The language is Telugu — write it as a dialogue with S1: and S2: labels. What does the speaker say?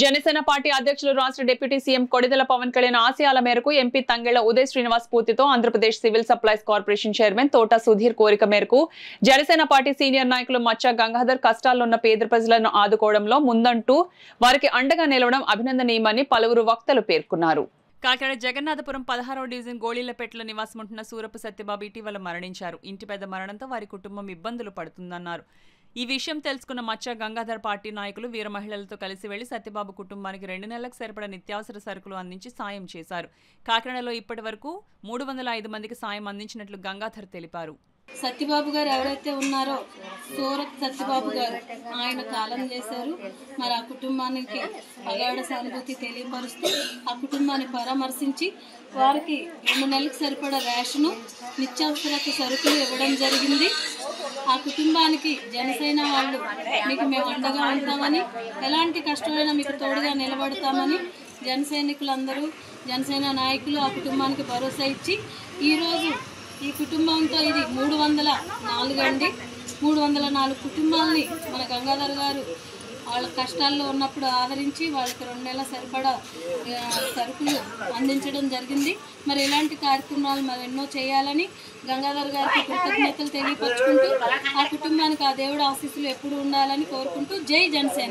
S1: జనసేన పార్టీ అధ్యక్షులు రాష్ట్ర డిప్యూటీ సీఎం కొడిదెల పవన్ కళ్యాణ్ ఆశయాల మేరకు ఎంపీ తంగెళ్ల ఉదయ్ శ్రీనివాస్ పూర్తితో Andhra Pradesh civil supplies corporation chairman Thota Sudheer కోరిక మేరకు జనసేన పార్టీ సీనియర్ నాయకులు మచ్చ గంగాధర్ కష్టాల్లో ఉన్న పేద ప్రజలను ఆదుకోవడంలో ముందంటూ వారికి అండగా నిలవడం అభినందనీయమని పలువురు వక్తలు పేర్కొన్నారు. కాకినాడ జగన్నాథపురం 16వ డివిజన్ గోళీలపేటలో నివాసముంటున్న సూరపు సత్యబాబు ఇటీవల మరణించారు. ఇంటి పెద్ద మరణంతో వారి కుటుంబం ఇబ్బందులు పడుతుందన్నారు. ఈ విషయం తెలుసుకున్న మచ్చ గంగాధర్ పార్టీ నాయకులు వీర మహిళలతో కలిసి వెళ్లి సత్యబాబు కుటుంబానికి 2 నెలలకు సరిపడా నిత్యావసర సరుకులు అందించి సాయం చేశారు. కాకినాడలో ఇప్పటి వరకు 305 మందికి సాయం అందించినట్లు గంగాధర్ తెలిపారు.
S2: సత్యబాబు గారు ఎవరైతే ఉన్నారో సూరత్ సత్యబాబు గారు ఆయన కాలం చేశారు. మరి ఆ కుటుంబానికి అగాఢ సానుభూతి తెలియపరుస్తూ ఆ కుటుంబాన్ని పరామర్శించి వారికి 2 నెలలకు సరిపడా రేషను నిత్యావసరత సరుకులు ఇవ్వడం జరిగింది. ఆ కుటుంబానికి జనసేన వాళ్ళు మీకు మేము అండగా ఉంటామని, ఎలాంటి కష్టమైనా మీకు తోడుగా నిలబడతామని జనసైనికులందరూ జనసేన నాయకులు ఆ కుటుంబానికి భరోసా ఇచ్చి ఈరోజు ఈ కుటుంబంతో ఇది 304 అండి. 304 కుటుంబాలని మన గంగాధర్ గారు వాళ్ళ కష్టాల్లో ఉన్నప్పుడు ఆదరించి వాళ్ళకి 2 నెలల సరిపడా సరుకులు అందించడం జరిగింది. మరి ఇలాంటి కార్యక్రమాలు మరి ఎన్నో చేయాలని గంగాధర్ గారికి కృతజ్ఞతలు తెలియపరుచుకుంటూ ఆ కుటుంబానికి ఆ దేవుడు ఆశీస్సులు ఎప్పుడు ఉండాలని కోరుకుంటూ జై జనసేన.